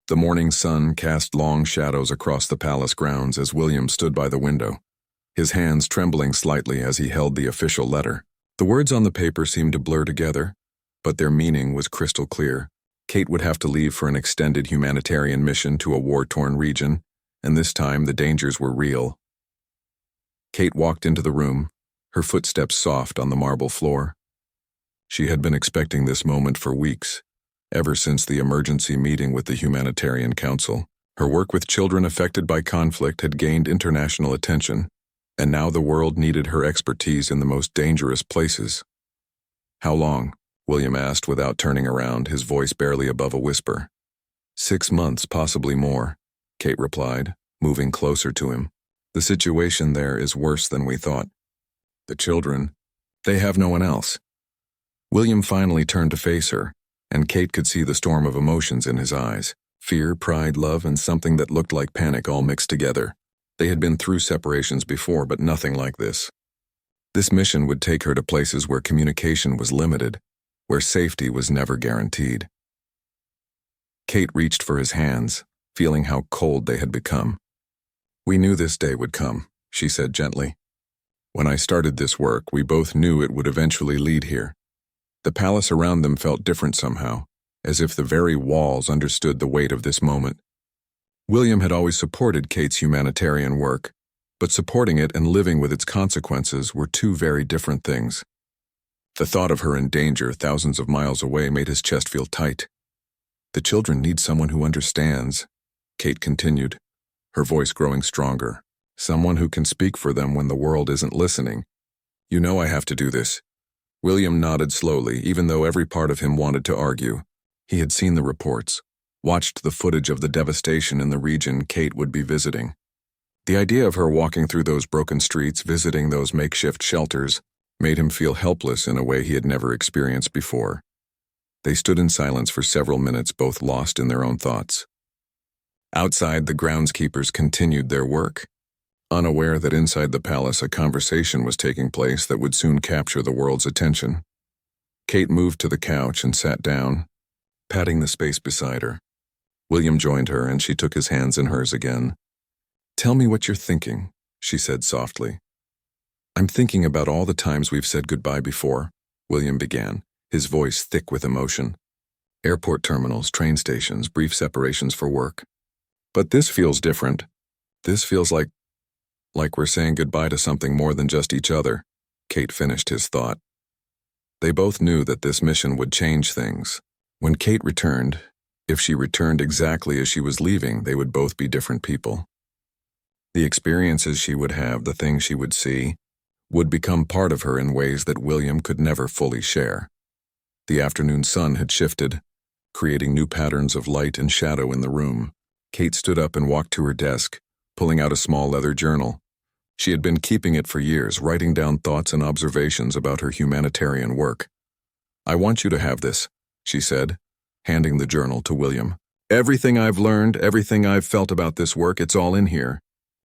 The morning sun cast long shadows across the palace grounds as William stood by the window, his hands trembling slightly as he held the official letter. The words on the paper seemed to blur together, but their meaning was crystal clear. Kate would have to leave for an extended humanitarian mission to a war-torn region, and this time the dangers were real. Kate walked into the room, her footsteps soft on the marble floor. She had been expecting this moment for weeks, ever since the emergency meeting with the Humanitarian Council. Her work with children affected by conflict had gained international attention, and now the world needed her expertise in the most dangerous places. "How long?" William asked without turning around, his voice barely above a whisper. 6 months, possibly more, Kate replied, moving closer to him. "The situation there is worse than we thought. The children, they have no one else." William finally turned to face her, and Kate could see the storm of emotions in his eyes. Fear, pride, love, and something that looked like panic all mixed together. They had been through separations before, but nothing like this. This mission would take her to places where communication was limited, where safety was never guaranteed. Kate reached for his hands, feeling how cold they had become. "We knew this day would come," she said gently. "When I started this work, we both knew it would eventually lead here." The palace around them felt different somehow, as if the very walls understood the weight of this moment. William had always supported Kate's humanitarian work, but supporting it and living with its consequences were two very different things. The thought of her in danger thousands of miles away made his chest feel tight. "The children need someone who understands," Kate continued, her voice growing stronger. "Someone who can speak for them when the world isn't listening. You know I have to do this." William nodded slowly, even though every part of him wanted to argue. He had seen the reports, watched the footage of the devastation in the region Kate would be visiting. The idea of her walking through those broken streets, visiting those makeshift shelters, made him feel helpless in a way he had never experienced before. They stood in silence for several minutes, both lost in their own thoughts. Outside, the groundskeepers continued their work, unaware that inside the palace a conversation was taking place that would soon capture the world's attention. Kate moved to the couch and sat down, patting the space beside her. William joined her, and she took his hands in hers again. "Tell me what you're thinking," she said softly. "I'm thinking about all the times we've said goodbye before," William began, his voice thick with emotion. "Airport terminals, train stations, brief separations for work. But this feels different. This feels like we're saying goodbye to something more than just each other," Kate finished his thought. They both knew that this mission would change things. When Kate returned, if she returned exactly as she was leaving, they would both be different people. The experiences she would have, the things she would see, would become part of her in ways that William could never fully share. The afternoon sun had shifted, creating new patterns of light and shadow in the room. Kate stood up and walked to her desk, pulling out a small leather journal. She had been keeping it for years, writing down thoughts and observations about her humanitarian work. "I want you to have this," she said, handing the journal to William. "Everything I've learned, everything I've felt about this work, it's all in here.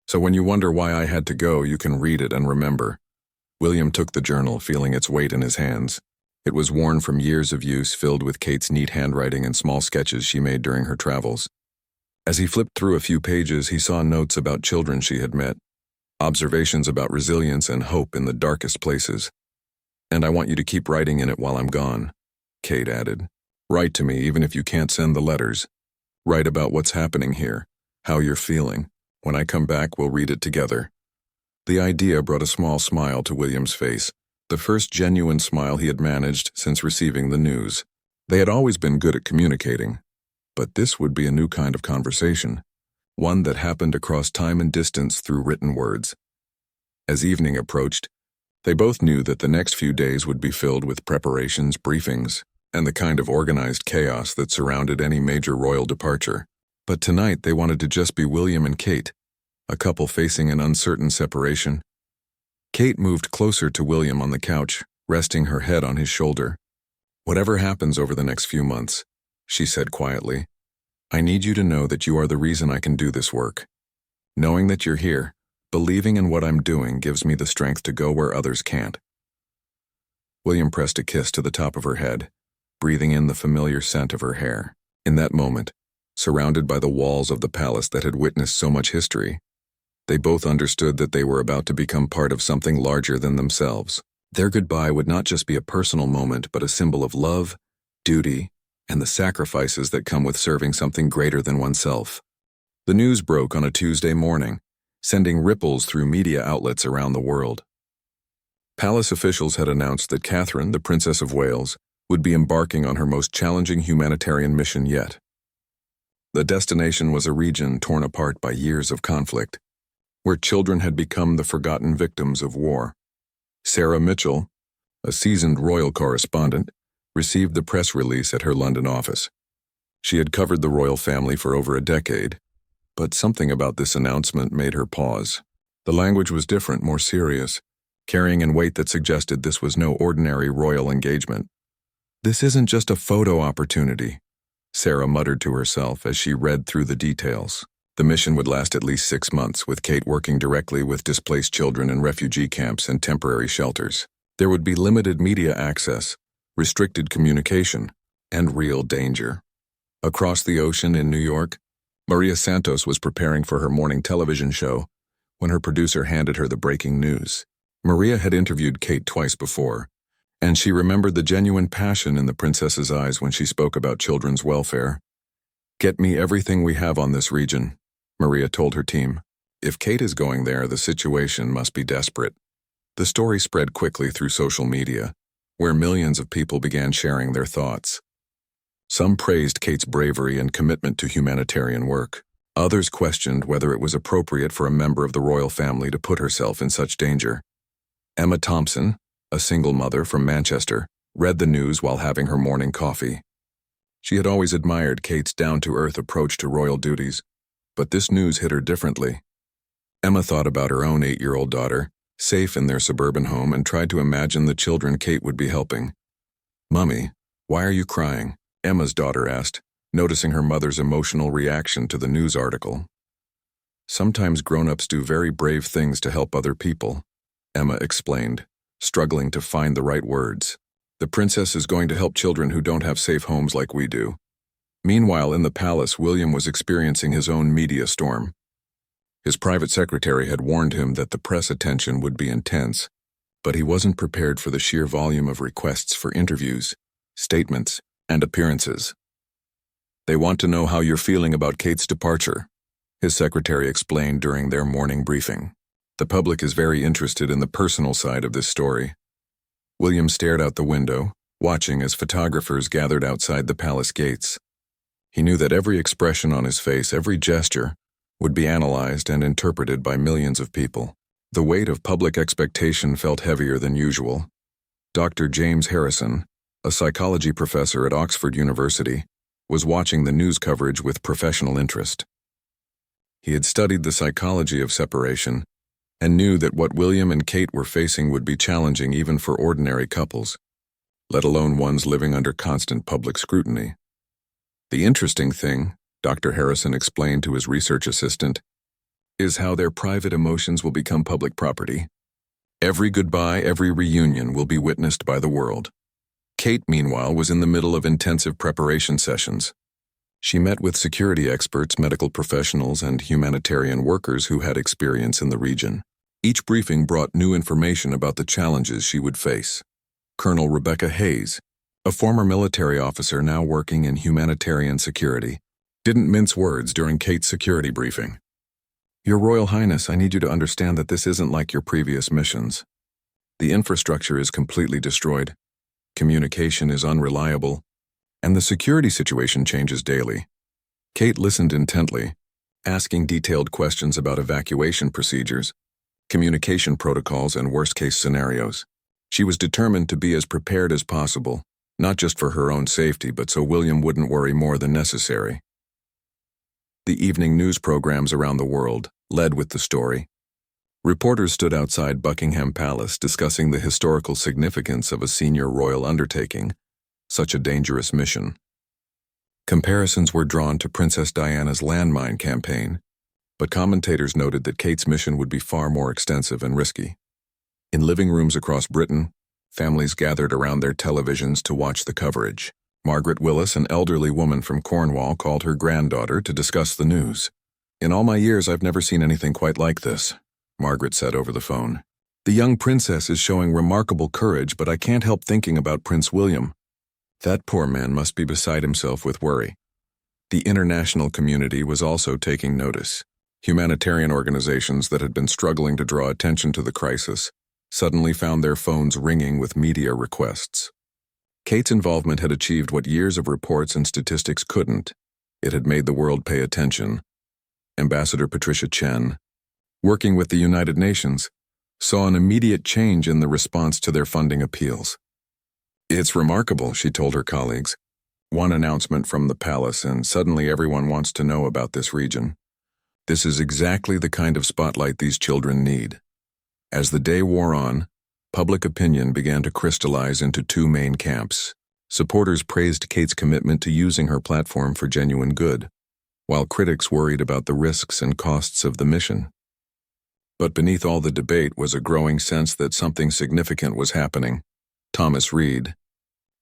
So when you wonder why I had to go, you can read it and remember." William took the journal, feeling its weight in his hands. It was worn from years of use, filled with Kate's neat handwriting and small sketches she made during her travels. As he flipped through a few pages, he saw notes about children she had met, observations about resilience and hope in the darkest places. "And I want you to keep writing in it while I'm gone," Kate added. "Write to me even if you can't send the letters. Write about what's happening here, how you're feeling. When I come back, we'll read it together." The idea brought a small smile to William's face, the first genuine smile he had managed since receiving the news. They had always been good at communicating, but this would be a new kind of conversation, one that happened across time and distance through written words. As evening approached, they both knew that the next few days would be filled with preparations, briefings, and the kind of organized chaos that surrounded any major royal departure. But tonight they wanted to just be William and Kate, a couple facing an uncertain separation. Kate moved closer to William on the couch, resting her head on his shoulder. "Whatever happens over the next few months," she said quietly, "I need you to know that you are the reason I can do this work. Knowing that you're here, believing in what I'm doing, gives me the strength to go where others can't." William pressed a kiss to the top of her head, breathing in the familiar scent of her hair. In that moment, surrounded by the walls of the palace that had witnessed so much history. They both understood that they were about to become part of something larger than themselves. Their goodbye would not just be a personal moment, but a symbol of love, duty, and the sacrifices that come with serving something greater than oneself. The news broke on a Tuesday morning, sending ripples through media outlets around the world. Palace officials had announced that Catherine, the Princess of Wales, would be embarking on her most challenging humanitarian mission yet. The destination was a region torn apart by years of conflict, where children had become the forgotten victims of war. Sarah Mitchell, a seasoned royal correspondent, received the press release at her London office. She had covered the royal family for over a decade, but something about this announcement made her pause. The language was different, more serious, carrying in weight that suggested this was no ordinary royal engagement. "This isn't just a photo opportunity," Sarah muttered to herself as she read through the details. The mission would last at least 6 months, with Kate working directly with displaced children in refugee camps and temporary shelters. There would be limited media access, restricted communication, and real danger. Across the ocean in New York, Maria Santos was preparing for her morning television show when her producer handed her the breaking news. Maria had interviewed Kate twice before, and she remembered the genuine passion in the princess's eyes when she spoke about children's welfare. "Get me everything we have on this region," Maria told her team. If Kate is going there, the situation must be desperate. The story spread quickly through social media, where millions of people began sharing their thoughts. Some praised Kate's bravery and commitment to humanitarian work. Others questioned whether it was appropriate for a member of the royal family to put herself in such danger. Emma Thompson, a single mother from Manchester, read the news while having her morning coffee. She had always admired Kate's down-to-earth approach to royal duties, but this news hit her differently. Emma thought about her own 8-year-old daughter, safe in their suburban home, and tried to imagine the children Kate would be helping. "Mummy, why are you crying?" Emma's daughter asked, noticing her mother's emotional reaction to the news article. "Sometimes grown-ups do very brave things to help other people," Emma explained, struggling to find the right words. "The princess is going to help children who don't have safe homes like we do." Meanwhile, in the palace, William was experiencing his own media storm. His private secretary had warned him that the press attention would be intense, but he wasn't prepared for the sheer volume of requests for interviews, statements, and appearances. "They want to know how you're feeling about Kate's departure," his secretary explained during their morning briefing. "The public is very interested in the personal side of this story." William stared out the window, watching as photographers gathered outside the palace gates. He knew that every expression on his face, every gesture, would be analyzed and interpreted by millions of people. The weight of public expectation felt heavier than usual. Dr. James Harrison, a psychology professor at Oxford University, was watching the news coverage with professional interest. He had studied the psychology of separation and knew that what William and Kate were facing would be challenging even for ordinary couples, let alone ones living under constant public scrutiny. "The interesting thing," Dr. Harrison explained to his research assistant, "is how their private emotions will become public property. Every goodbye, every reunion will be witnessed by the world." Kate, meanwhile, was in the middle of intensive preparation sessions. She met with security experts, medical professionals, and humanitarian workers who had experience in the region. Each briefing brought new information about the challenges she would face. Colonel Rebecca Hayes, a former military officer now working in humanitarian security, didn't mince words during Kate's security briefing. "Your Royal Highness, I need you to understand that this isn't like your previous missions. The infrastructure is completely destroyed, communication is unreliable, and the security situation changes daily." Kate listened intently, asking detailed questions about evacuation procedures, communication protocols, and worst-case scenarios. She was determined to be as prepared as possible, not just for her own safety, but so William wouldn't worry more than necessary. The evening news programs around the world led with the story. Reporters stood outside Buckingham Palace discussing the historical significance of a senior royal undertaking such a dangerous mission. Comparisons were drawn to Princess Diana's landmine campaign, but commentators noted that Kate's mission would be far more extensive and risky. In living rooms across Britain, families gathered around their televisions to watch the coverage. Margaret Willis, an elderly woman from Cornwall, called her granddaughter to discuss the news. "In all my years, I've never seen anything quite like this," Margaret said over the phone. "The young princess is showing remarkable courage, but I can't help thinking about Prince William. That poor man must be beside himself with worry." The international community was also taking notice. Humanitarian organizations that had been struggling to draw attention to the crisis suddenly found their phones ringing with media requests. Kate's involvement had achieved what years of reports and statistics couldn't. It had made the world pay attention. Ambassador Patricia Chen, working with the United Nations, saw an immediate change in the response to their funding appeals. "It's remarkable," she told her colleagues. "One announcement from the palace and suddenly everyone wants to know about this region. This is exactly the kind of spotlight these children need." As the day wore on, public opinion began to crystallize into two main camps. Supporters praised Kate's commitment to using her platform for genuine good, while critics worried about the risks and costs of the mission. But beneath all the debate was a growing sense that something significant was happening. Thomas Reed,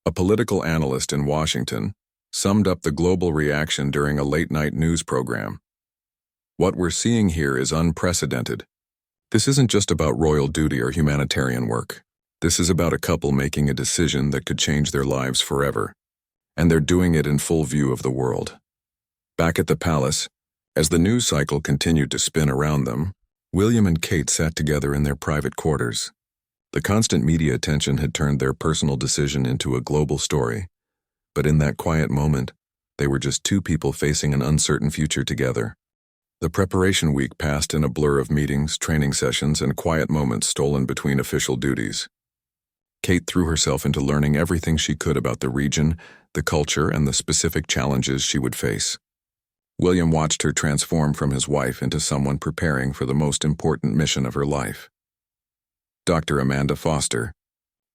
a political analyst in Washington, summed up the global reaction during a late-night news program. "What we're seeing here is unprecedented. This isn't just about royal duty or humanitarian work. This is about a couple making a decision that could change their lives forever. And they're doing it in full view of the world." Back at the palace, as the news cycle continued to spin around them, William and Kate sat together in their private quarters. The constant media attention had turned their personal decision into a global story, but in that quiet moment, they were just two people facing an uncertain future together. The preparation week passed in a blur of meetings, training sessions, and quiet moments stolen between official duties. Kate threw herself into learning everything she could about the region, the culture, and the specific challenges she would face. William watched her transform from his wife into someone preparing for the most important mission of her life. Dr. Amanda Foster,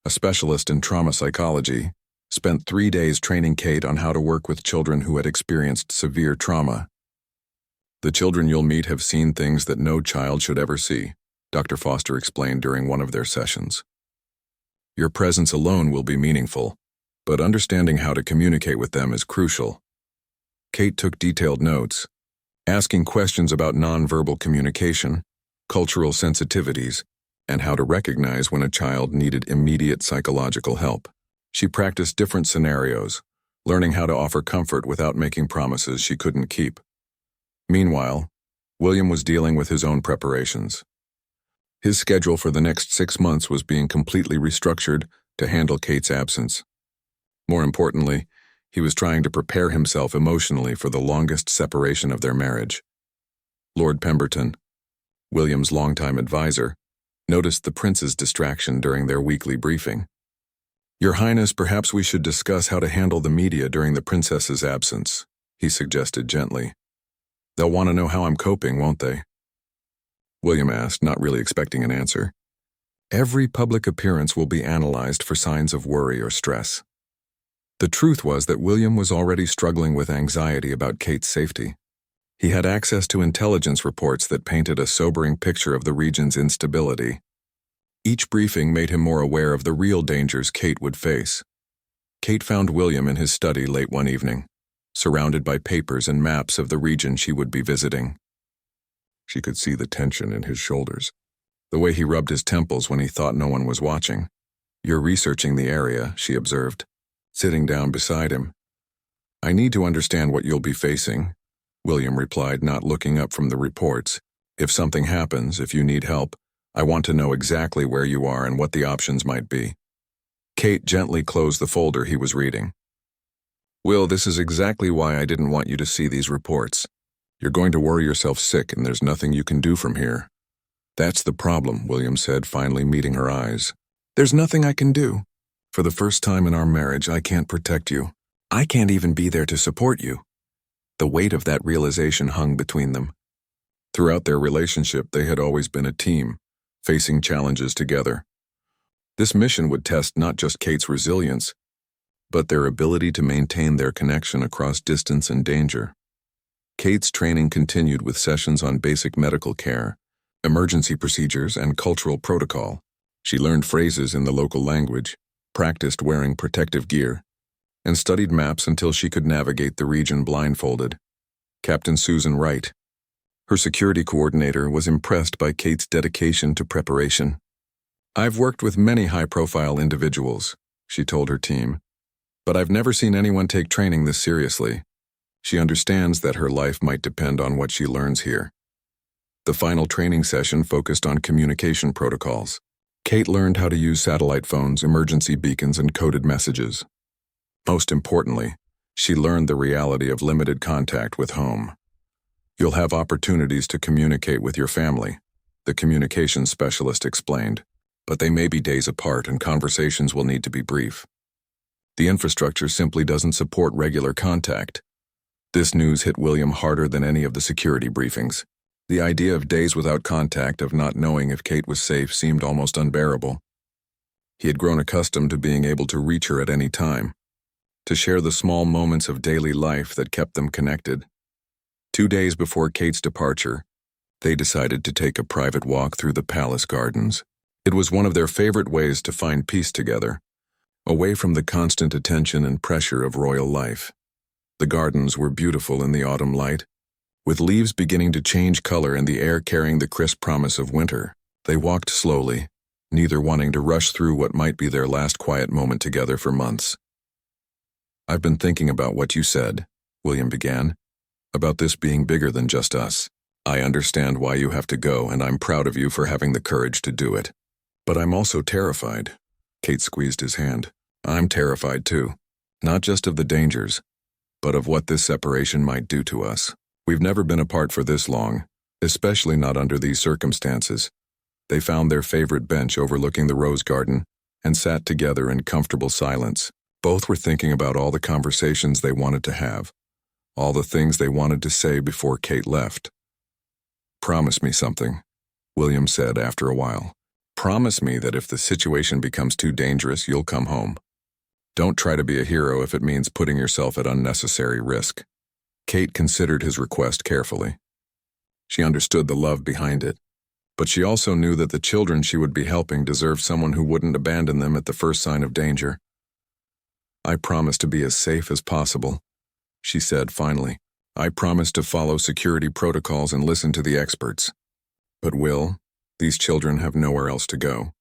a specialist in trauma psychology, spent 3 days training Kate on how to work with children who had experienced severe trauma. "The children you'll meet have seen things that no child should ever see," Dr. Foster explained during one of their sessions. "Your presence alone will be meaningful, but understanding how to communicate with them is crucial." Kate took detailed notes, asking questions about nonverbal communication, cultural sensitivities, and how to recognize when a child needed immediate psychological help. She practiced different scenarios, learning how to offer comfort without making promises she couldn't keep. Meanwhile, William was dealing with his own preparations. His schedule for the next 6 months was being completely restructured to handle Kate's absence. More importantly, he was trying to prepare himself emotionally for the longest separation of their marriage. Lord Pemberton, William's longtime advisor, noticed the prince's distraction during their weekly briefing. "Your Highness, perhaps we should discuss how to handle the media during the princess's absence," he suggested gently. "They'll want to know how I'm coping, won't they?" William asked, not really expecting an answer. "Every public appearance will be analyzed for signs of worry or stress." The truth was that William was already struggling with anxiety about Kate's safety. He had access to intelligence reports that painted a sobering picture of the region's instability. Each briefing made him more aware of the real dangers Kate would face. Kate found William in his study late one evening, surrounded by papers and maps of the region she would be visiting. She could see the tension in his shoulders, the way he rubbed his temples when he thought no one was watching. "You're researching the area," she observed, sitting down beside him. "I need to understand what you'll be facing," William replied, not looking up from the reports. "If something happens, if you need help, I want to know exactly where you are and what the options might be." Kate gently closed the folder he was reading. "Will, this is exactly why I didn't want you to see these reports. You're going to worry yourself sick and there's nothing you can do from here." "That's the problem," William said, finally meeting her eyes. "There's nothing I can do. For the first time in our marriage, I can't protect you. I can't even be there to support you." The weight of that realization hung between them. Throughout their relationship, they had always been a team, facing challenges together. This mission would test not just Kate's resilience, but their ability to maintain their connection across distance and danger. Kate's training continued with sessions on basic medical care, emergency procedures, and cultural protocol. She learned phrases in the local language, practiced wearing protective gear, and studied maps until she could navigate the region blindfolded. Captain Susan Wright, her security coordinator, was impressed by Kate's dedication to preparation. "I've worked with many high-profile individuals," she told her team, "but I've never seen anyone take training this seriously." She understands that her life might depend on what she learns here. The final training session focused on communication protocols. Kate learned how to use satellite phones, emergency beacons, and coded messages. Most importantly, she learned the reality of limited contact with home. "You'll have opportunities to communicate with your family," the communications specialist explained, "but they may be days apart and conversations will need to be brief. The infrastructure simply doesn't support regular contact." This news hit William harder than any of the security briefings. The idea of days without contact, of not knowing if Kate was safe, seemed almost unbearable. He had grown accustomed to being able to reach her at any time, to share the small moments of daily life that kept them connected. 2 days before Kate's departure, they decided to take a private walk through the palace gardens. It was one of their favorite ways to find peace together, away from the constant attention and pressure of royal life. The gardens were beautiful in the autumn light, with leaves beginning to change color and the air carrying the crisp promise of winter. They walked slowly, neither wanting to rush through what might be their last quiet moment together for months. "I've been thinking about what you said," William began, "about this being bigger than just us. I understand why you have to go, and I'm proud of you for having the courage to do it. But I'm also terrified." Kate squeezed his hand. "I'm terrified too, not just of the dangers, but of what this separation might do to us. We've never been apart for this long, especially not under these circumstances." They found their favorite bench overlooking the rose garden and sat together in comfortable silence. Both were thinking about all the conversations they wanted to have, all the things they wanted to say before Kate left. "Promise me something," William said after a while. "Promise me that if the situation becomes too dangerous, you'll come home. Don't try to be a hero if it means putting yourself at unnecessary risk." Kate considered his request carefully. She understood the love behind it, but she also knew that the children she would be helping deserved someone who wouldn't abandon them at the first sign of danger. "I promise to be as safe as possible," she said finally. "I promise to follow security protocols and listen to the experts. But Will, these children have nowhere else to go.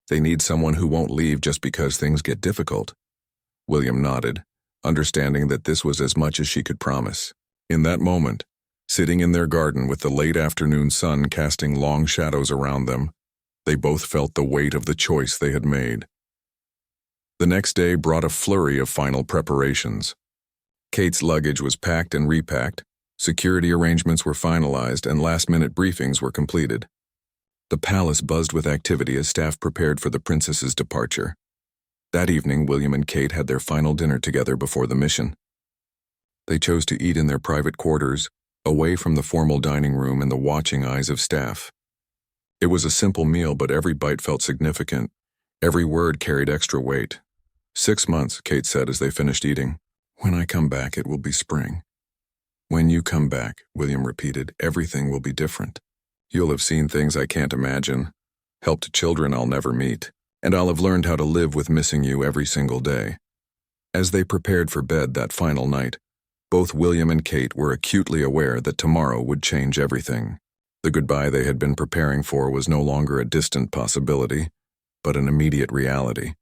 They need someone who won't leave just because things get difficult." William nodded, understanding that this was as much as she could promise. In that moment, sitting in their garden with the late afternoon sun casting long shadows around them, they both felt the weight of the choice they had made. The next day brought a flurry of final preparations. Kate's luggage was packed and repacked, security arrangements were finalized, and last-minute briefings were completed. The palace buzzed with activity as staff prepared for the princess's departure. That evening, William and Kate had their final dinner together before the mission. They chose to eat in their private quarters, away from the formal dining room and the watching eyes of staff. It was a simple meal, but every bite felt significant. Every word carried extra weight. 6 months, Kate said as they finished eating. "When I come back, it will be spring." "When you come back," William repeated, "everything will be different. You'll have seen things I can't imagine, helped children I'll never meet, and I'll have learned how to live with missing you every single day." As they prepared for bed that final night, both William and Kate were acutely aware that tomorrow would change everything. The goodbye they had been preparing for was no longer a distant possibility, but an immediate reality.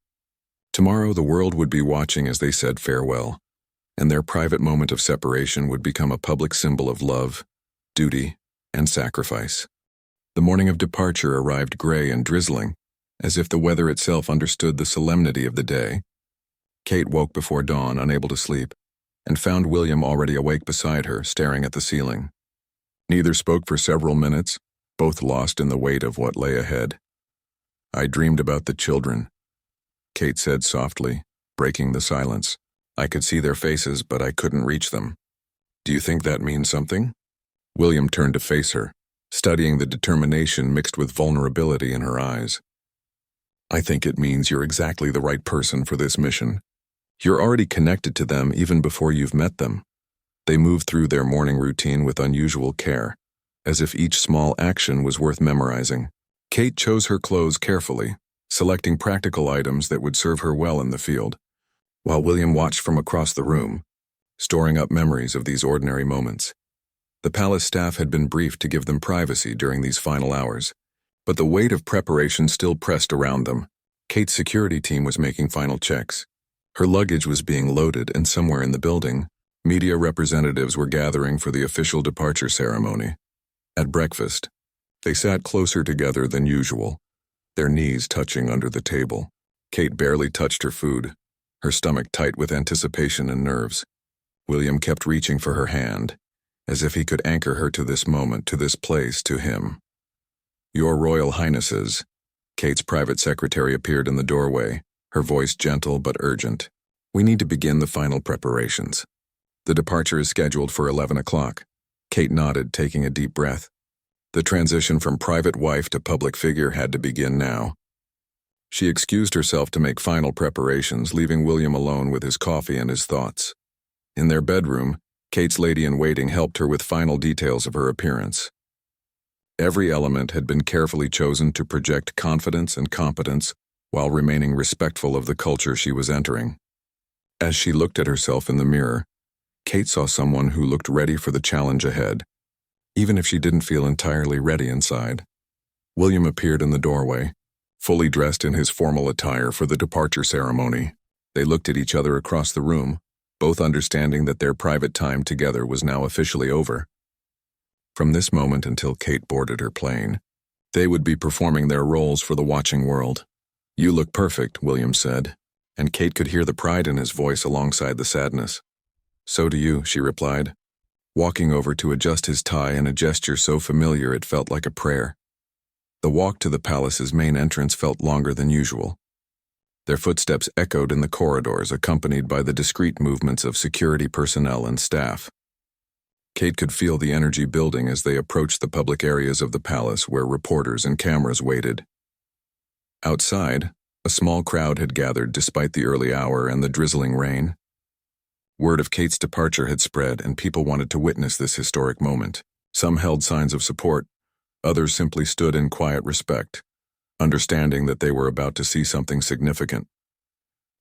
Tomorrow the world would be watching as they said farewell, and their private moment of separation would become a public symbol of love, duty, and sacrifice. The morning of departure arrived gray and drizzling, as if the weather itself understood the solemnity of the day. Kate woke before dawn, unable to sleep, and found William already awake beside her, staring at the ceiling. Neither spoke for several minutes, both lost in the weight of what lay ahead. "I dreamed about the children," Kate said softly, breaking the silence. "I could see their faces, but I couldn't reach them. Do you think that means something?" William turned to face her, studying the determination mixed with vulnerability in her eyes. "I think it means you're exactly the right person for this mission. You're already connected to them even before you've met them." They moved through their morning routine with unusual care, as if each small action was worth memorizing. Kate chose her clothes carefully, selecting practical items that would serve her well in the field. while William watched from across the room, storing up memories of these ordinary moments. The palace staff had been briefed to give them privacy during these final hours, but the weight of preparation still pressed around them. Kate's security team was making final checks. Her luggage was being loaded, and somewhere in the building, media representatives were gathering for the official departure ceremony. At breakfast, they sat closer together than usual, their knees touching under the table. Kate barely touched her food, her stomach tight with anticipation and nerves. William kept reaching for her hand, as if he could anchor her to this moment, to this place, to him. "Your Royal Highnesses," Kate's private secretary appeared in the doorway, her voice gentle but urgent. "We need to begin the final preparations. The departure is scheduled for 11 o'clock. Kate nodded, taking a deep breath. The transition from private wife to public figure had to begin now. She excused herself to make final preparations, leaving William alone with his coffee and his thoughts. In their bedroom, Kate's lady-in-waiting helped her with final details of her appearance. Every element had been carefully chosen to project confidence and competence while remaining respectful of the culture she was entering. As she looked at herself in the mirror, Kate saw someone who looked ready for the challenge ahead, even if she didn't feel entirely ready inside. William appeared in the doorway, fully dressed in his formal attire for the departure ceremony. They looked at each other across the room, both understanding that their private time together was now officially over. From this moment until Kate boarded her plane, they would be performing their roles for the watching world. "You look perfect," William said, and Kate could hear the pride in his voice alongside the sadness. "So do you," she replied, walking over to adjust his tie in a gesture so familiar it felt like a prayer. The walk to the palace's main entrance felt longer than usual. Their footsteps echoed in the corridors, accompanied by the discreet movements of security personnel and staff. Kate could feel the energy building as they approached the public areas of the palace where reporters and cameras waited. Outside, a small crowd had gathered despite the early hour and the drizzling rain. Word of Kate's departure had spread, and people wanted to witness this historic moment. Some held signs of support, others simply stood in quiet respect, understanding that they were about to see something significant.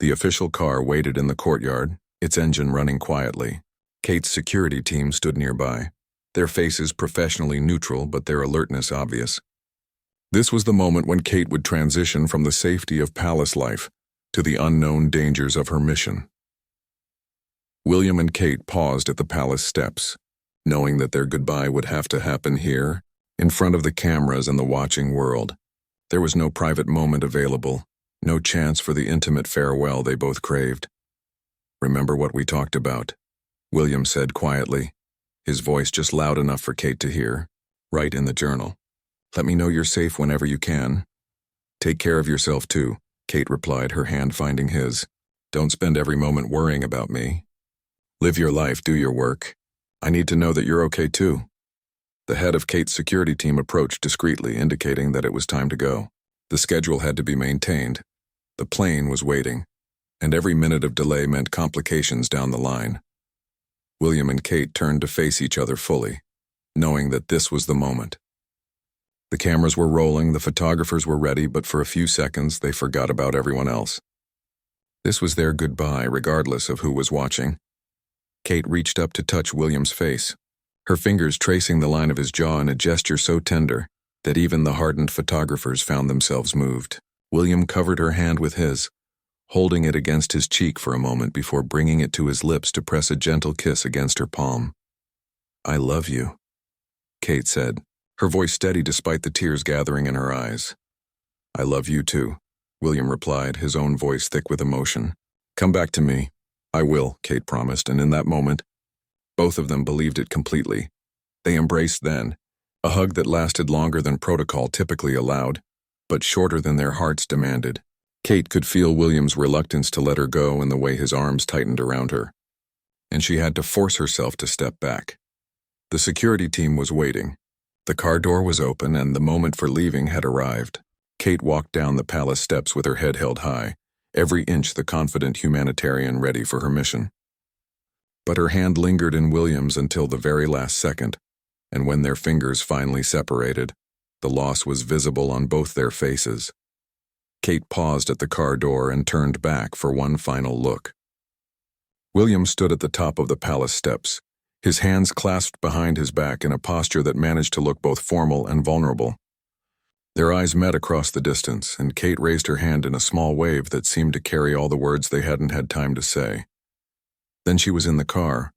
The official car waited in the courtyard, its engine running quietly. Kate's security team stood nearby, their faces professionally neutral but their alertness obvious. This was the moment when Kate would transition from the safety of palace life to the unknown dangers of her mission. William and Kate paused at the palace steps, knowing that their goodbye would have to happen here, in front of the cameras and the watching world. There was no private moment available, no chance for the intimate farewell they both craved. "Remember what we talked about," William said quietly, his voice just loud enough for Kate to hear. "Write in the journal. Let me know you're safe whenever you can." "Take care of yourself too," Kate replied, her hand finding his. "Don't spend every moment worrying about me. Live your life, do your work. I need to know that you're okay too." The head of Kate's security team approached discreetly, indicating that it was time to go. The schedule had to be maintained. The plane was waiting, and every minute of delay meant complications down the line. William and Kate turned to face each other fully, knowing that this was the moment. The cameras were rolling, the photographers were ready, but for a few seconds they forgot about everyone else. This was their goodbye, regardless of who was watching. Kate reached up to touch William's face, her fingers tracing the line of his jaw in a gesture so tender that even the hardened photographers found themselves moved. William covered her hand with his, holding it against his cheek for a moment before bringing it to his lips to press a gentle kiss against her palm. "I love you," Kate said, her voice steady despite the tears gathering in her eyes. "I love you too," William replied, his own voice thick with emotion. "Come back to me." "I will," Kate promised, and in that moment, both of them believed it completely. They embraced then, a hug that lasted longer than protocol typically allowed, but shorter than their hearts demanded. Kate could feel William's reluctance to let her go in the way his arms tightened around her, and she had to force herself to step back. The security team was waiting. The car door was open, and the moment for leaving had arrived. Kate walked down the palace steps with her head held high, every inch the confident humanitarian ready for her mission. But her hand lingered in William's until the very last second, and when their fingers finally separated, the loss was visible on both their faces. Kate paused at the car door and turned back for one final look. William stood at the top of the palace steps, his hands clasped behind his back in a posture that managed to look both formal and vulnerable. Their eyes met across the distance, and Kate raised her hand in a small wave that seemed to carry all the words they hadn't had time to say. Then she was in the car,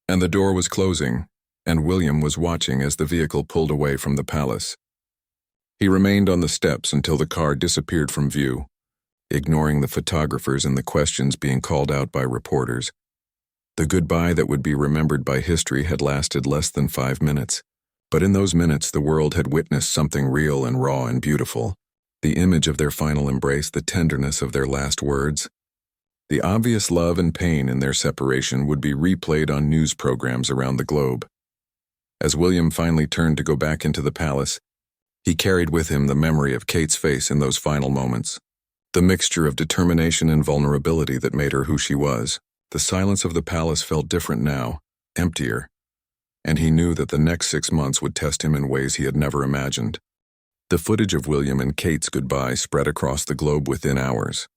and the door was closing, and William was watching as the vehicle pulled away from the palace. He remained on the steps until the car disappeared from view, ignoring the photographers and the questions being called out by reporters. The goodbye that would be remembered by history had lasted less than 5 minutes, but in those minutes the world had witnessed something real and raw and beautiful. The image of their final embrace, the tenderness of their last words. The obvious love and pain in their separation would be replayed on news programs around the globe. As William finally turned to go back into the palace, he carried with him the memory of Kate's face in those final moments. The mixture of determination and vulnerability that made her who she was. The silence of the palace felt different now, emptier, and he knew that the next 6 months would test him in ways he had never imagined. The footage of William and Kate's goodbye spread across the globe within hours.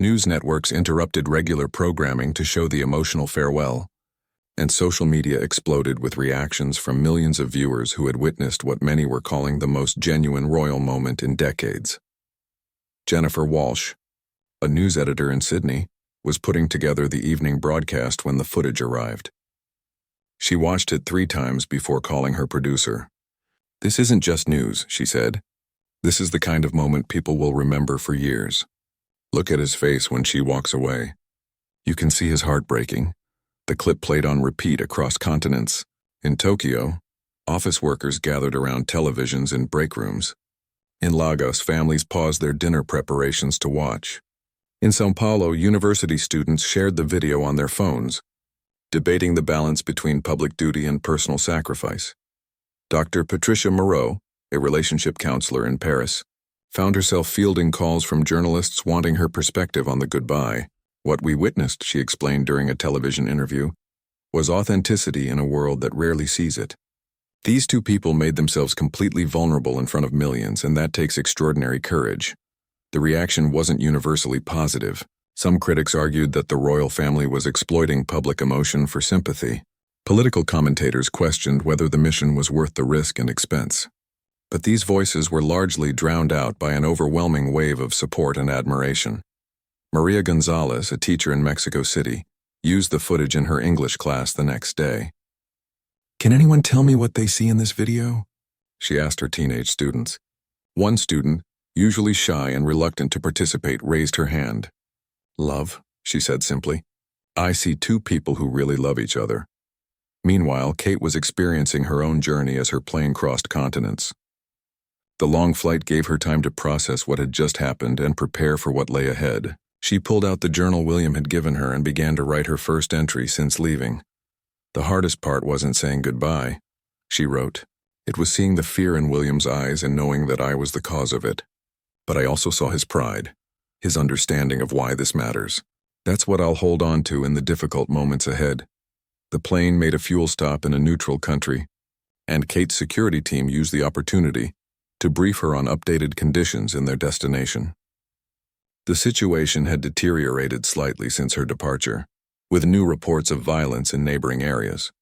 News networks interrupted regular programming to show the emotional farewell, and social media exploded with reactions from millions of viewers who had witnessed what many were calling the most genuine royal moment in decades. Jennifer Walsh, a news editor in Sydney, was putting together the evening broadcast when the footage arrived. She watched it 3 times before calling her producer. "This isn't just news," she said. "This is the kind of moment people will remember for years. Look at his face when she walks away. You can see his heart breaking." The clip played on repeat across continents. In Tokyo, office workers gathered around televisions in break rooms. In Lagos, families paused their dinner preparations to watch. In São Paulo, university students shared the video on their phones, debating the balance between public duty and personal sacrifice. Dr. Patricia Moreau, a relationship counselor in Paris, found herself fielding calls from journalists wanting her perspective on the goodbye. "What we witnessed," she explained during a television interview, "was authenticity in a world that rarely sees it. These 2 people made themselves completely vulnerable in front of millions, and that takes extraordinary courage." The reaction wasn't universally positive. Some critics argued that the royal family was exploiting public emotion for sympathy. Political commentators questioned whether the mission was worth the risk and expense. But these voices were largely drowned out by an overwhelming wave of support and admiration. Maria Gonzalez, a teacher in Mexico City, used the footage in her English class the next day. "Can anyone tell me what they see in this video?" she asked her teenage students. One student, usually shy and reluctant to participate, raised her hand. "Love," she said simply. "I see 2 people who really love each other." Meanwhile, Kate was experiencing her own journey as her plane crossed continents. The long flight gave her time to process what had just happened and prepare for what lay ahead. She pulled out the journal William had given her and began to write her first entry since leaving. "The hardest part wasn't saying goodbye," she wrote. "It was seeing the fear in William's eyes and knowing that I was the cause of it. But I also saw his pride, his understanding of why this matters. That's what I'll hold on to in the difficult moments ahead." The plane made a fuel stop in a neutral country, and Kate's security team used the opportunity to brief her on updated conditions in their destination. The situation had deteriorated slightly since her departure, with new reports of violence in neighboring areas.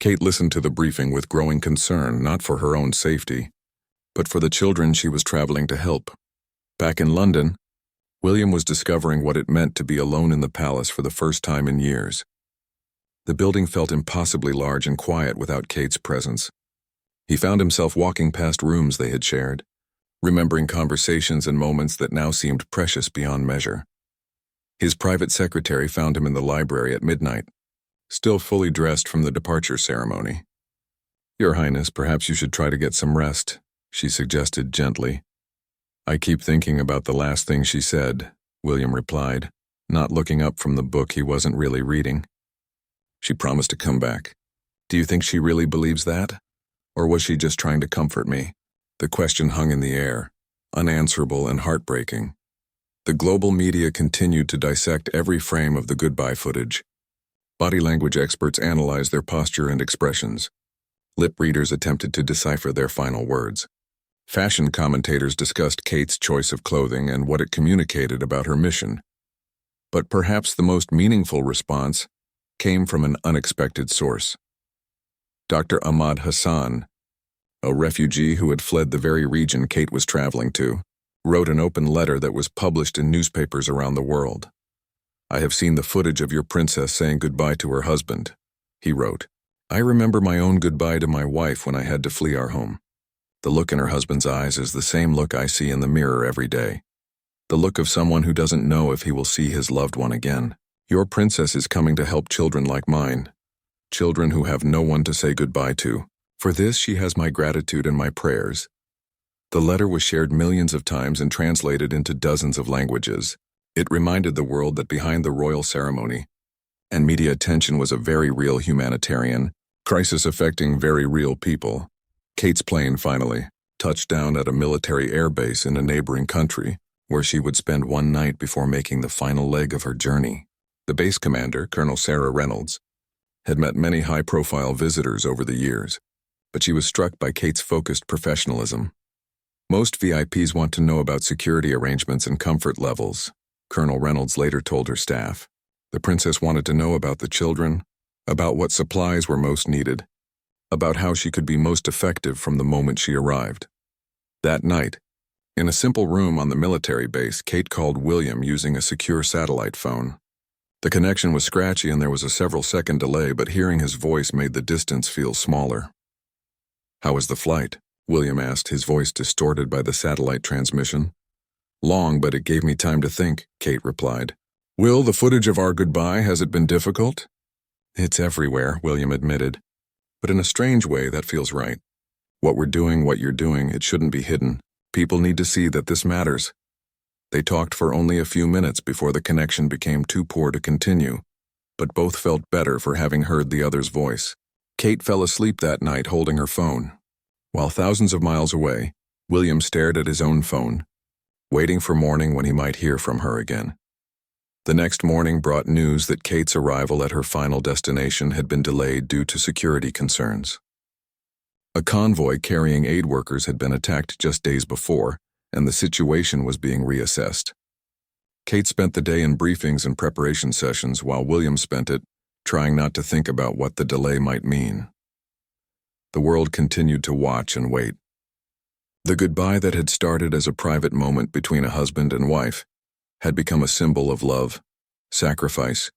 Kate listened to the briefing with growing concern, not for her own safety, but for the children she was traveling to help. Back in London, William was discovering what it meant to be alone in the palace for the first time in years. The building felt impossibly large and quiet without Kate's presence. He found himself walking past rooms they had shared, remembering conversations and moments that now seemed precious beyond measure. His private secretary found him in the library at midnight, still fully dressed from the departure ceremony. "Your Highness, perhaps you should try to get some rest," she suggested gently. "I keep thinking about the last thing she said," William replied, not looking up from the book he wasn't really reading. "She promised to come back. Do you think she really believes that? Or was she just trying to comfort me?" The question hung in the air, unanswerable and heartbreaking. The global media continued to dissect every frame of the goodbye footage. Body language experts analyzed their posture and expressions. Lip readers attempted to decipher their final words. Fashion commentators discussed Kate's choice of clothing and what it communicated about her mission. But perhaps the most meaningful response came from an unexpected source. Dr. Ahmad Hassan, a refugee who had fled the very region Kate was traveling to, wrote an open letter that was published in newspapers around the world. "I have seen the footage of your princess saying goodbye to her husband," he wrote. "I remember my own goodbye to my wife when I had to flee our home. The look in her husband's eyes is the same look I see in the mirror every day. The look of someone who doesn't know if he will see his loved one again. Your princess is coming to help children like mine, children who have no one to say goodbye to. For this she has my gratitude and my prayers." The letter was shared millions of times and translated into dozens of languages. It reminded the world that behind the royal ceremony and media attention was a very real humanitarian crisis affecting very real people. Kate's plane finally touched down at a military air base in a neighboring country, where she would spend one night before making the final leg of her journey. The base commander, Colonel Sarah Reynolds, had met many high-profile visitors over the years, but she was struck by Kate's focused professionalism. "Most VIPs want to know about security arrangements and comfort levels," Colonel Reynolds later told her staff. "The princess wanted to know about the children, about what supplies were most needed, about how she could be most effective from the moment she arrived." That night, in a simple room on the military base, Kate called William using a secure satellite phone. The connection was scratchy and there was a several-second delay, but hearing his voice made the distance feel smaller. "How was the flight?" William asked, his voice distorted by the satellite transmission. "Long, but it gave me time to think," Kate replied. "Will, the footage of our goodbye, has it been difficult?" "It's everywhere," William admitted. "But in a strange way, that feels right. What we're doing, what you're doing, it shouldn't be hidden. People need to see that this matters." They talked for only a few minutes before the connection became too poor to continue, but both felt better for having heard the other's voice. Kate fell asleep that night holding her phone. While thousands of miles away, William stared at his own phone, waiting for morning when he might hear from her again. The next morning brought news that Kate's arrival at her final destination had been delayed due to security concerns. A convoy carrying aid workers had been attacked just days before, and the situation was being reassessed. Kate spent the day in briefings and preparation sessions, while William spent it trying not to think about what the delay might mean. The world continued to watch and wait. The goodbye that had started as a private moment between a husband and wife had become a symbol of love, sacrifice,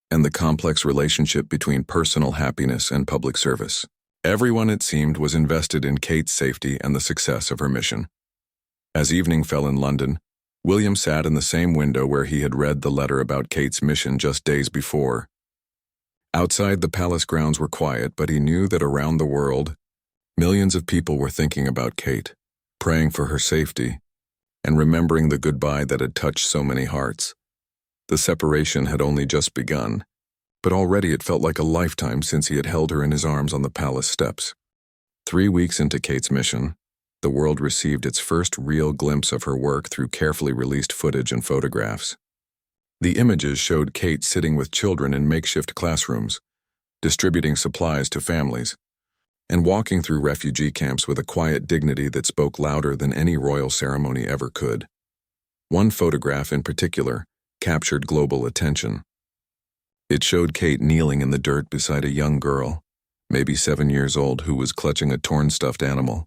and the complex relationship between personal happiness and public service. Everyone, it seemed, was invested in Kate's safety and the success of her mission. As evening fell in London, William sat in the same window where he had read the letter about Kate's mission just days before. Outside, the palace grounds were quiet, but he knew that around the world, millions of people were thinking about Kate, praying for her safety, and remembering the goodbye that had touched so many hearts. The separation had only just begun, but already it felt like a lifetime since he had held her in his arms on the palace steps. 3 weeks into Kate's mission, the world received its first real glimpse of her work through carefully released footage and photographs. The images showed Kate sitting with children in makeshift classrooms, distributing supplies to families, and walking through refugee camps with a quiet dignity that spoke louder than any royal ceremony ever could. One photograph in particular captured global attention. It showed Kate kneeling in the dirt beside a young girl, maybe 7 years old, who was clutching a torn stuffed animal.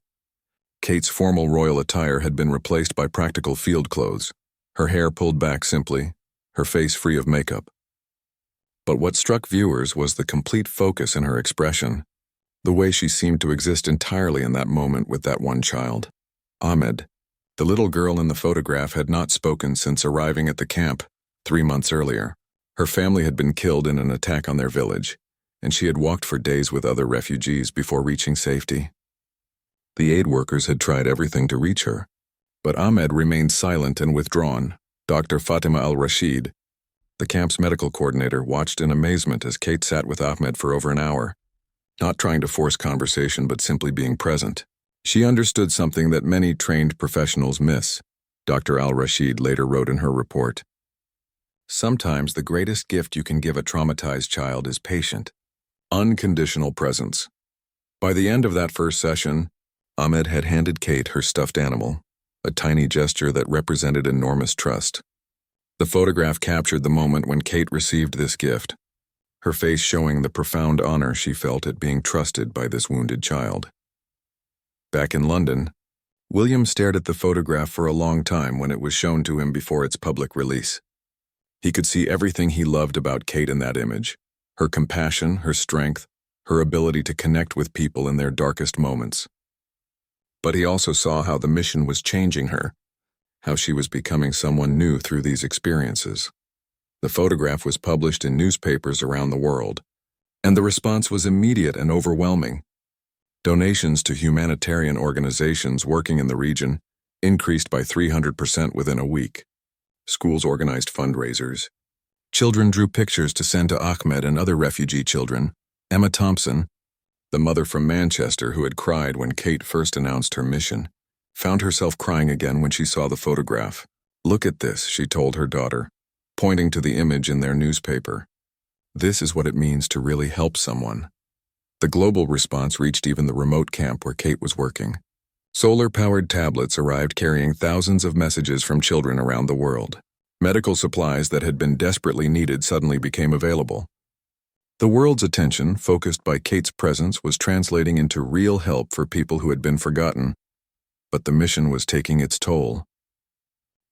Kate's formal royal attire had been replaced by practical field clothes, her hair pulled back simply, her face free of makeup. But what struck viewers was the complete focus in her expression, the way she seemed to exist entirely in that moment with that one child. Ahmed, the little girl in the photograph, had not spoken since arriving at the camp 3 months earlier. Her family had been killed in an attack on their village, and she had walked for days with other refugees before reaching safety. The aid workers had tried everything to reach her, but Ahmed remained silent and withdrawn. Dr. Fatima al-Rashid, the camp's medical coordinator, watched in amazement as Kate sat with Ahmed for over an hour, not trying to force conversation but simply being present. She understood something that many trained professionals miss, Dr. al-Rashid later wrote in her report. Sometimes the greatest gift you can give a traumatized child is patient, unconditional presence. By the end of that first session, Ahmed had handed Kate her stuffed animal, a tiny gesture that represented enormous trust. The photograph captured the moment when Kate received this gift. her face showing the profound honor she felt at being trusted by this wounded child. Back in London, William stared at the photograph for a long time when it was shown to him before its public release. He could see everything he loved about Kate in that image: her compassion, her strength, her ability to connect with people in their darkest moments. But he also saw how the mission was changing her, how she was becoming someone new through these experiences. The photograph was published in newspapers around the world, and the response was immediate and overwhelming. Donations to humanitarian organizations working in the region increased by 300% within a week. Schools organized fundraisers. Children drew pictures to send to Ahmed and other refugee children. Emma Thompson, the mother from Manchester who had cried when Kate first announced her mission, found herself crying again when she saw the photograph. "Look at this," she told her daughter, pointing to the image in their newspaper. "This is what it means to really help someone." The global response reached even the remote camp where Kate was working. Solar-powered tablets arrived carrying thousands of messages from children around the world. Medical supplies that had been desperately needed suddenly became available. The world's attention, focused by Kate's presence, was translating into real help for people who had been forgotten, but the mission was taking its toll.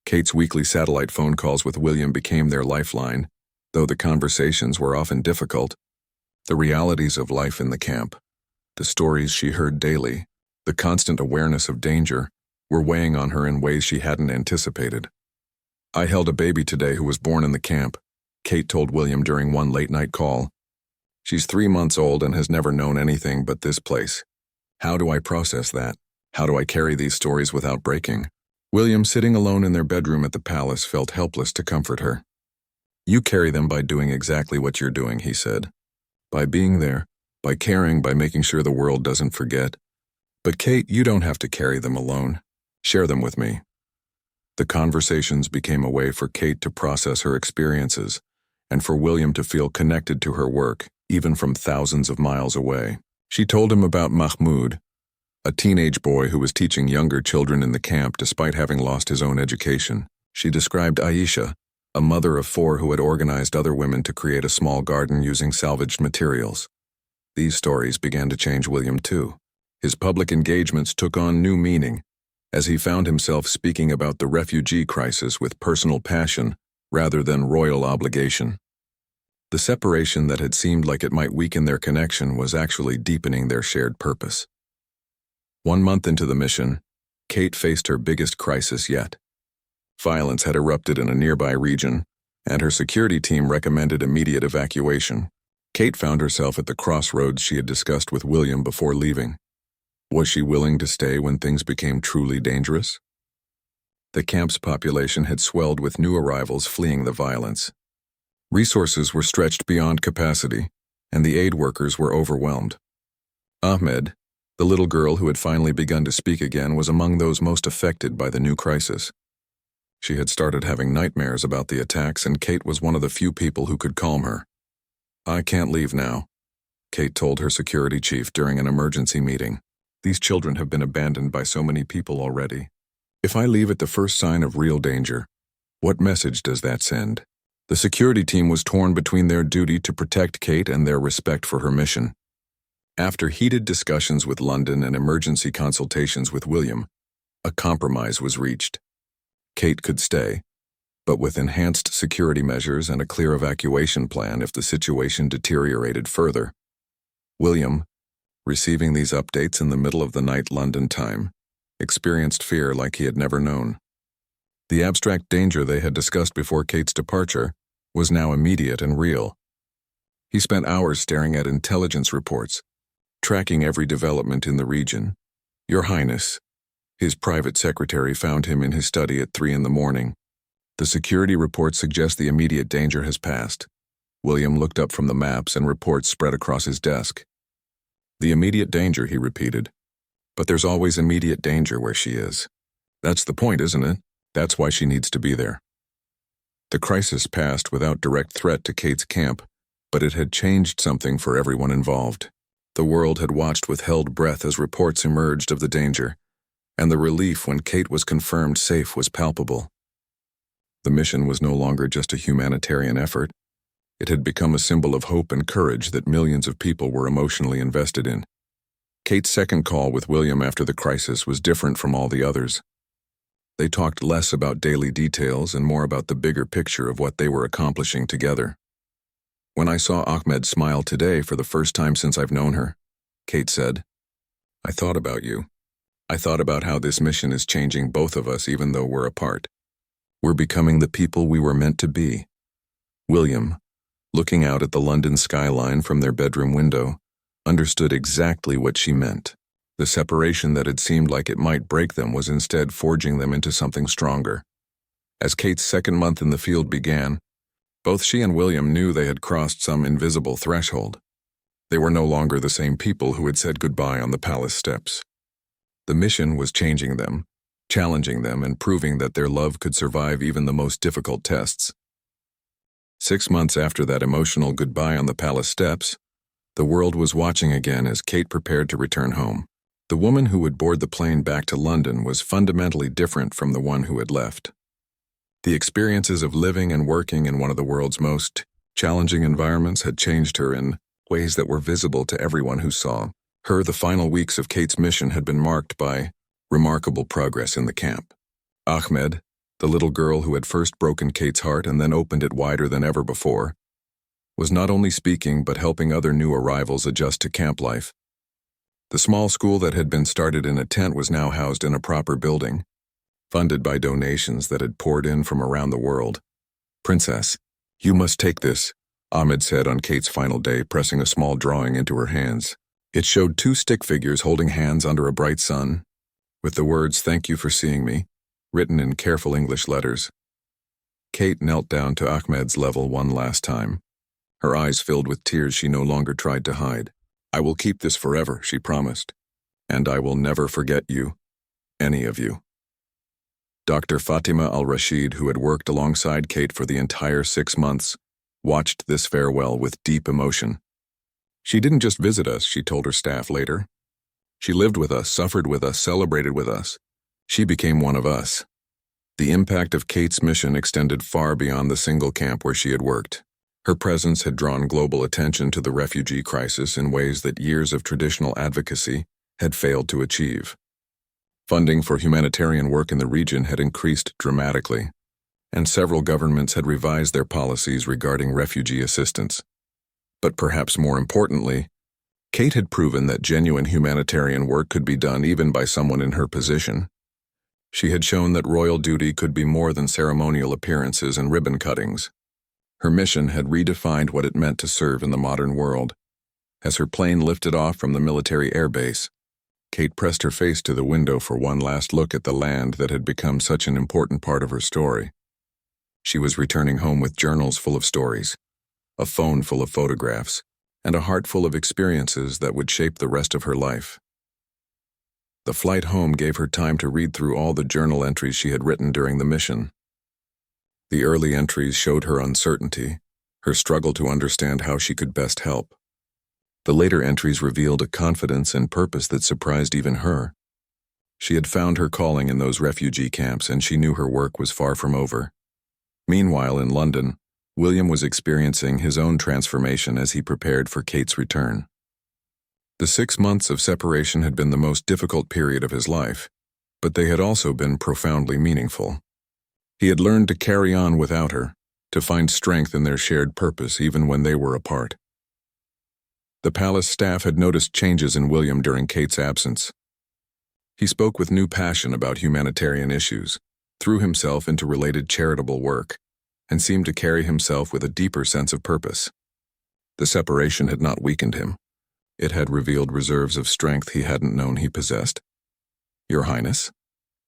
Kate's weekly satellite phone calls with William became their lifeline, though the conversations were often difficult. The realities of life in the camp, the stories she heard daily, the constant awareness of danger, were weighing on her in ways she hadn't anticipated. "I held a baby today who was born in the camp," Kate told William during one late-night call. "She's 3 months old and has never known anything but this place. How do I process that? How do I carry these stories without breaking?" William, sitting alone in their bedroom at the palace, felt helpless to comfort her. "You carry them by doing exactly what you're doing," he said. "By being there, by caring, by making sure the world doesn't forget. But Kate, you don't have to carry them alone. Share them with me." The conversations became a way for Kate to process her experiences, and for William to feel connected to her work, even from thousands of miles away. She told him about Mahmoud, a teenage boy who was teaching younger children in the camp despite having lost his own education. She described Aisha, a mother of 4 who had organized other women to create a small garden using salvaged materials. These stories began to change William too. His public engagements took on new meaning, as he found himself speaking about the refugee crisis with personal passion rather than royal obligation. The separation that had seemed like it might weaken their connection was actually deepening their shared purpose. 1 month into the mission, Kate faced her biggest crisis yet. Violence had erupted in a nearby region, and her security team recommended immediate evacuation. Kate found herself at the crossroads she had discussed with William before leaving. Was she willing to stay when things became truly dangerous? The camp's population had swelled with new arrivals fleeing the violence. Resources were stretched beyond capacity, and the aid workers were overwhelmed. Ahmed, the little girl who had finally begun to speak again, was among those most affected by the new crisis. She had started having nightmares about the attacks, and Kate was one of the few people who could calm her. "I can't leave now," Kate told her security chief during an emergency meeting. "These children have been abandoned by so many people already. If I leave at the first sign of real danger, what message does that send?" The security team was torn between their duty to protect Kate and their respect for her mission. After heated discussions with London and emergency consultations with William, a compromise was reached. Kate could stay, but with enhanced security measures and a clear evacuation plan if the situation deteriorated further. William, receiving these updates in the middle of the night London time, experienced fear like he had never known. The abstract danger they had discussed before Kate's departure was now immediate and real. He spent hours staring at intelligence reports, tracking every development in the region. "Your Highness," his private secretary found him in his study at 3 a.m. "The security reports suggest the immediate danger has passed." William looked up from the maps and reports spread across his desk. "The immediate danger," he repeated. "But there's always immediate danger where she is. That's the point, isn't it? That's why she needs to be there." The crisis passed without direct threat to Kate's camp, but it had changed something for everyone involved. The world had watched with held breath as reports emerged of the danger, and the relief when Kate was confirmed safe was palpable. The mission was no longer just a humanitarian effort. It had become a symbol of hope and courage that millions of people were emotionally invested in. Kate's second call with William after the crisis was different from all the others. They talked less about daily details and more about the bigger picture of what they were accomplishing together. "When I saw Ahmed smile today for the first time since I've known her," Kate said, "I thought about you. I thought about how this mission is changing both of us even though we're apart. We're becoming the people we were meant to be." William, looking out at the London skyline from their bedroom window, understood exactly what she meant. The separation that had seemed like it might break them was instead forging them into something stronger. As Kate's second month in the field began, both she and William knew they had crossed some invisible threshold. They were no longer the same people who had said goodbye on the palace steps. The mission was changing them, challenging them, and proving that their love could survive even the most difficult tests. 6 months after that emotional goodbye on the palace steps, the world was watching again as Kate prepared to return home. The woman who would board the plane back to London was fundamentally different from the one who had left. The experiences of living and working in one of the world's most challenging environments had changed her in ways that were visible to everyone who saw her. The final weeks of Kate's mission had been marked by remarkable progress in the camp. Ahmed, the little girl who had first broken Kate's heart and then opened it wider than ever before, was not only speaking but helping other new arrivals adjust to camp life. The small school that had been started in a tent was now housed in a proper building, funded by donations that had poured in from around the world. "Princess, you must take this," Ahmed said on Kate's final day, pressing a small drawing into her hands. It showed 2 stick figures holding hands under a bright sun, with the words "Thank you for seeing me" written in careful English letters. Kate knelt down to Ahmed's level one last time, her eyes filled with tears she no longer tried to hide. "I will keep this forever," she promised, "and I will never forget you, any of you." Dr. Fatima al-Rashid, who had worked alongside Kate for the entire 6 months, watched this farewell with deep emotion. "She didn't just visit us," she told her staff later. "She lived with us, suffered with us, celebrated with us. She became one of us." The impact of Kate's mission extended far beyond the single camp where she had worked. Her presence had drawn global attention to the refugee crisis in ways that years of traditional advocacy had failed to achieve. Funding for humanitarian work in the region had increased dramatically, and several governments had revised their policies regarding refugee assistance. But perhaps more importantly, Kate had proven that genuine humanitarian work could be done even by someone in her position. She had shown that royal duty could be more than ceremonial appearances and ribbon cuttings. Her mission had redefined what it meant to serve in the modern world. As her plane lifted off from the military airbase, Kate pressed her face to the window for one last look at the land that had become such an important part of her story. She was returning home with journals full of stories, a phone full of photographs, and a heart full of experiences that would shape the rest of her life. The flight home gave her time to read through all the journal entries she had written during the mission. The early entries showed her uncertainty, her struggle to understand how she could best help. The later entries revealed a confidence and purpose that surprised even her. She had found her calling in those refugee camps, and she knew her work was far from over. Meanwhile, in London, William was experiencing his own transformation as he prepared for Kate's return. The 6 months of separation had been the most difficult period of his life, but they had also been profoundly meaningful. He had learned to carry on without her, to find strength in their shared purpose even when they were apart. The palace staff had noticed changes in William during Kate's absence. He spoke with new passion about humanitarian issues, threw himself into related charitable work, and seemed to carry himself with a deeper sense of purpose. The separation had not weakened him. It had revealed reserves of strength he hadn't known he possessed. "Your Highness,"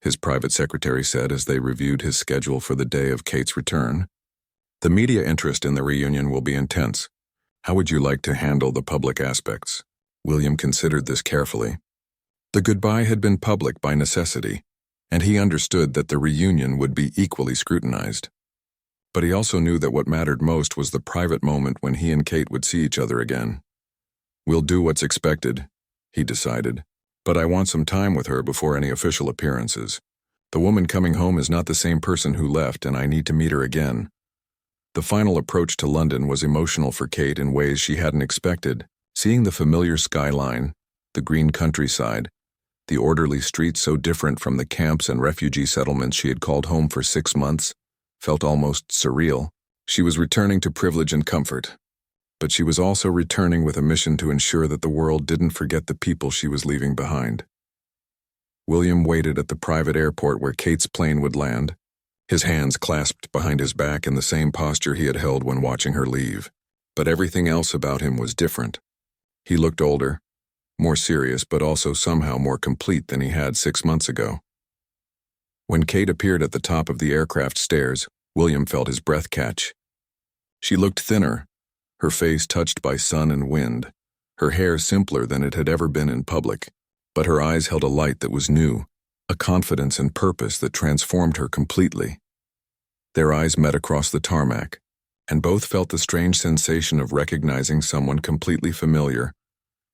his private secretary said as they reviewed his schedule for the day of Kate's return, "the media interest in the reunion will be intense. How would you like to handle the public aspects?" William considered this carefully. The goodbye had been public by necessity, and he understood that the reunion would be equally scrutinized. But he also knew that what mattered most was the private moment when he and Kate would see each other again. "We'll do what's expected," he decided, "but I want some time with her before any official appearances. The woman coming home is not the same person who left, and I need to meet her again." The final approach to London was emotional for Kate in ways she hadn't expected. Seeing the familiar skyline, the green countryside, the orderly streets so different from the camps and refugee settlements she had called home for 6 months, felt almost surreal. She was returning to privilege and comfort, but she was also returning with a mission to ensure that the world didn't forget the people she was leaving behind. William waited at the private airport where Kate's plane would land, his hands clasped behind his back in the same posture he had held when watching her leave. But everything else about him was different. He looked older, more serious, but also somehow more complete than he had 6 months ago. When Kate appeared at the top of the aircraft stairs, William felt his breath catch. She looked thinner, her face touched by sun and wind, her hair simpler than it had ever been in public, but her eyes held a light that was new, a confidence and purpose that transformed her completely. Their eyes met across the tarmac, and both felt the strange sensation of recognizing someone completely familiar,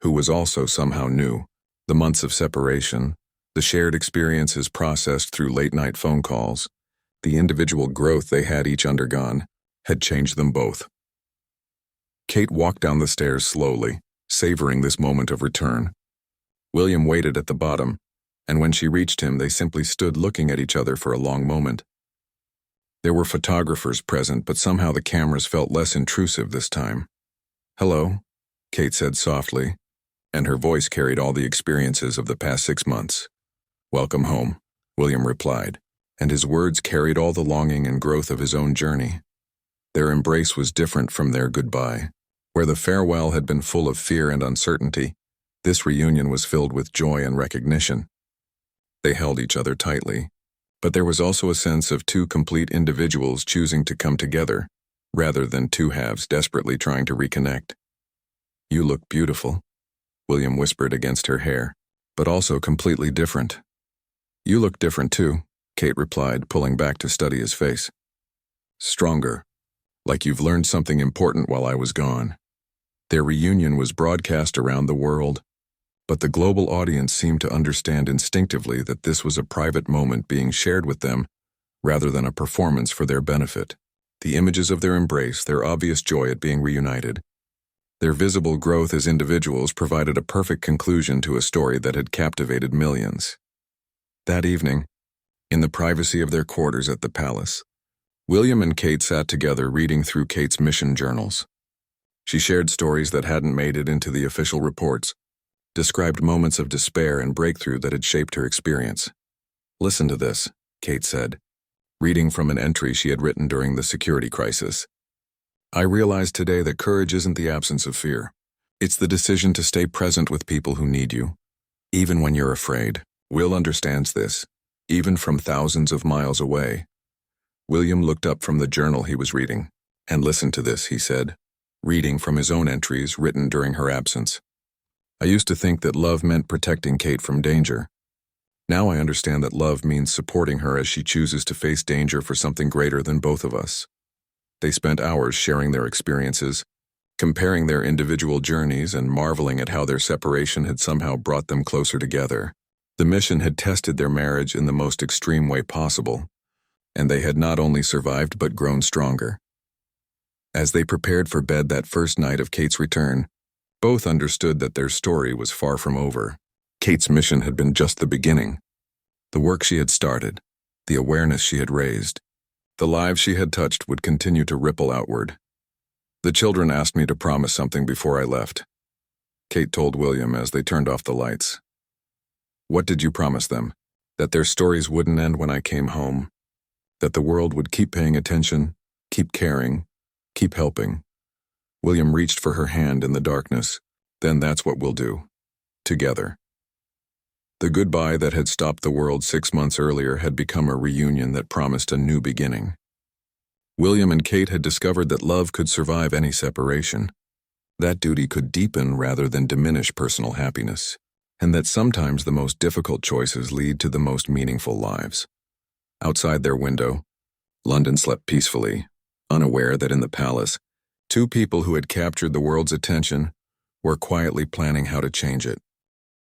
who was also somehow new. The months of separation, the shared experiences processed through late-night phone calls, the individual growth they had each undergone, had changed them both. Kate walked down the stairs slowly, savoring this moment of return. William waited at the bottom, and when she reached him, they simply stood looking at each other for a long moment. There were photographers present, but somehow the cameras felt less intrusive this time. "Hello," Kate said softly, and her voice carried all the experiences of the past 6 months. "Welcome home," William replied, and his words carried all the longing and growth of his own journey. Their embrace was different from their goodbye. Where the farewell had been full of fear and uncertainty, this reunion was filled with joy and recognition. They held each other tightly, but there was also a sense of two complete individuals choosing to come together, rather than two halves desperately trying to reconnect. "You look beautiful," William whispered against her hair, "but also completely different." "You look different too," Kate replied, pulling back to study his face. "Stronger, like you've learned something important while I was gone." Their reunion was broadcast around the world, but the global audience seemed to understand instinctively that this was a private moment being shared with them rather than a performance for their benefit. The images of their embrace, their obvious joy at being reunited, their visible growth as individuals provided a perfect conclusion to a story that had captivated millions. That evening, in the privacy of their quarters at the palace, William and Kate sat together reading through Kate's mission journals. She shared stories that hadn't made it into the official reports, described moments of despair and breakthrough that had shaped her experience. "Listen to this," Kate said, reading from an entry she had written during the security crisis. "I realized today that courage isn't the absence of fear. It's the decision to stay present with people who need you, even when you're afraid. Will understands this, even from thousands of miles away." William looked up from the journal he was reading. "And listen to this," he said, reading from his own entries written during her absence. "I used to think that love meant protecting Kate from danger. Now I understand that love means supporting her as she chooses to face danger for something greater than both of us." They spent hours sharing their experiences, comparing their individual journeys and marveling at how their separation had somehow brought them closer together. The mission had tested their marriage in the most extreme way possible, and they had not only survived but grown stronger. As they prepared for bed that first night of Kate's return, both understood that their story was far from over. Kate's mission had been just the beginning. The work she had started, the awareness she had raised, the lives she had touched would continue to ripple outward. "The children asked me to promise something before I left," Kate told William as they turned off the lights. "What did you promise them?" "That their stories wouldn't end when I came home. That the world would keep paying attention, keep caring, keep helping." William reached for her hand in the darkness. "Then that's what we'll do. Together." The goodbye that had stopped the world 6 months earlier had become a reunion that promised a new beginning. William and Kate had discovered that love could survive any separation. That duty could deepen rather than diminish personal happiness, and that sometimes the most difficult choices lead to the most meaningful lives. Outside their window, London slept peacefully, unaware that in the palace, two people who had captured the world's attention were quietly planning how to change it.